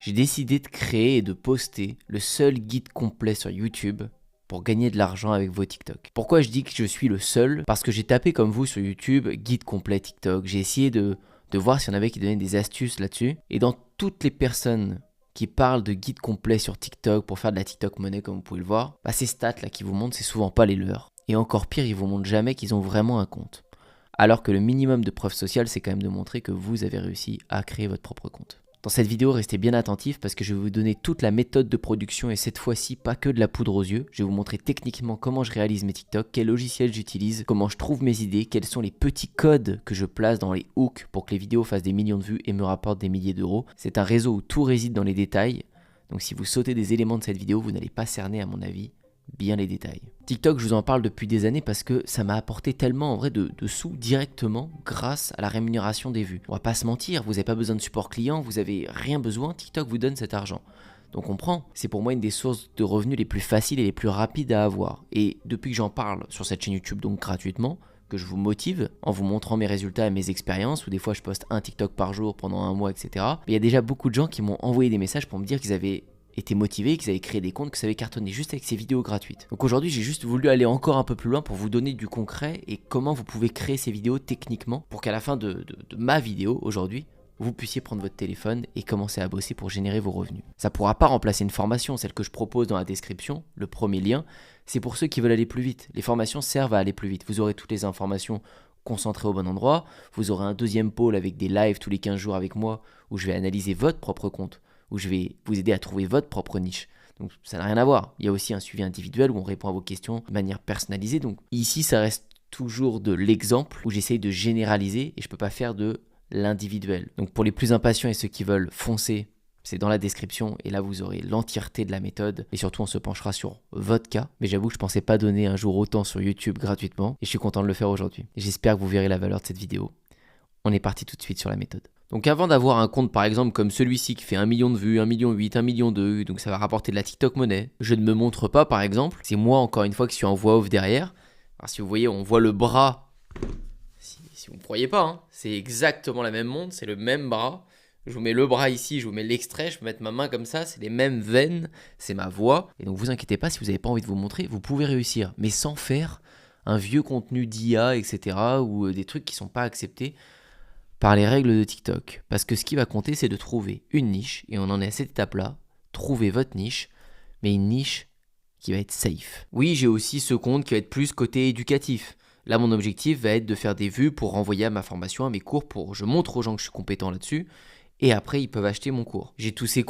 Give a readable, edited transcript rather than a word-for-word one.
J'ai décidé de créer et de poster le seul guide complet sur YouTube pour gagner de l'argent avec vos TikTok. Pourquoi je dis que je suis le seul? Parce que j'ai tapé comme vous sur YouTube, guide complet TikTok. J'ai essayé de voir s'il y en avait qui donnaient des astuces là-dessus. Et dans toutes les personnes qui parlent de guide complet sur TikTok pour faire de la TikTok monnaie comme vous pouvez le voir, ces stats là qui vous montrent, c'est souvent pas les leurs. Et encore pire, ils vous montrent jamais qu'ils ont vraiment un compte. Alors que le minimum de preuve sociale, c'est quand même de montrer que vous avez réussi à créer votre propre compte. Dans cette vidéo, restez bien attentifs parce que je vais vous donner toute la méthode de production et cette fois-ci, pas que de la poudre aux yeux. Je vais vous montrer techniquement comment je réalise mes TikTok, quel logiciel j'utilise, comment je trouve mes idées, quels sont les petits codes que je place dans les hooks pour que les vidéos fassent des millions de vues et me rapportent des milliers d'euros. C'est un réseau où tout réside dans les détails. Donc si vous sautez des éléments de cette vidéo, vous n'allez pas cerner à mon avis bien les détails. TikTok, je vous en parle depuis des années parce que ça m'a apporté tellement en vrai de sous directement grâce à la rémunération des vues. On va pas se mentir, vous n'avez pas besoin de support client, vous avez rien besoin, TikTok vous donne cet argent. Donc on prend, c'est pour moi une des sources de revenus les plus faciles et les plus rapides à avoir. Et depuis que j'en parle sur cette chaîne YouTube donc gratuitement, que je vous motive en vous montrant mes résultats et mes expériences, où des fois je poste un TikTok par jour pendant un mois, etc. Il y a déjà beaucoup de gens qui m'ont envoyé des messages pour me dire qu'ils avaient été motivés, qu'ils avaient créé des comptes, que ça avait cartonné juste avec ces vidéos gratuites. Donc aujourd'hui, j'ai juste voulu aller encore un peu plus loin pour vous donner du concret et comment vous pouvez créer ces vidéos techniquement pour qu'à la fin de ma vidéo aujourd'hui, vous puissiez prendre votre téléphone et commencer à bosser pour générer vos revenus. Ça ne pourra pas remplacer une formation, celle que je propose dans la description, le premier lien, c'est pour ceux qui veulent aller plus vite. Les formations servent à aller plus vite. Vous aurez toutes les informations concentrées au bon endroit, vous aurez un deuxième pôle avec des lives tous les 15 jours avec moi où je vais analyser votre propre compte, où je vais vous aider à trouver votre propre niche. Donc ça n'a rien à voir. Il y a aussi un suivi individuel où on répond à vos questions de manière personnalisée. Donc ici, ça reste toujours de l'exemple où j'essaye de généraliser et je ne peux pas faire de l'individuel. Donc pour les plus impatients et ceux qui veulent foncer, c'est dans la description et là vous aurez l'entièreté de la méthode et surtout on se penchera sur votre cas. Mais j'avoue que je ne pensais pas donner un jour autant sur YouTube gratuitement et je suis content de le faire aujourd'hui. J'espère que vous verrez la valeur de cette vidéo. On est parti tout de suite sur la méthode. Donc avant d'avoir un compte par exemple comme celui-ci qui fait 1 million de vues, 1,8 million, 1,2 million, donc ça va rapporter de la TikTok monnaie, je ne me montre pas par exemple, c'est moi encore une fois qui suis en voix off derrière. Alors si vous voyez, on voit le bras, si vous ne croyez pas, c'est exactement la même montre, c'est le même bras. Je vous mets le bras ici, je vous mets l'extrait, je peux mettre ma main comme ça, c'est les mêmes veines, c'est ma voix. Et donc vous inquiétez pas, si vous n'avez pas envie de vous montrer, vous pouvez réussir, mais sans faire un vieux contenu d'IA, etc. ou des trucs qui ne sont pas acceptés par les règles de TikTok. Parce que ce qui va compter, c'est de trouver une niche, et on en est à cette étape-là, trouver votre niche, mais une niche qui va être safe. Oui, j'ai aussi ce compte qui va être plus côté éducatif. Là, mon objectif va être de faire des vues pour renvoyer à ma formation, à mes cours, pour je montre aux gens que je suis compétent là-dessus, et après, ils peuvent acheter mon cours. J'ai tous ces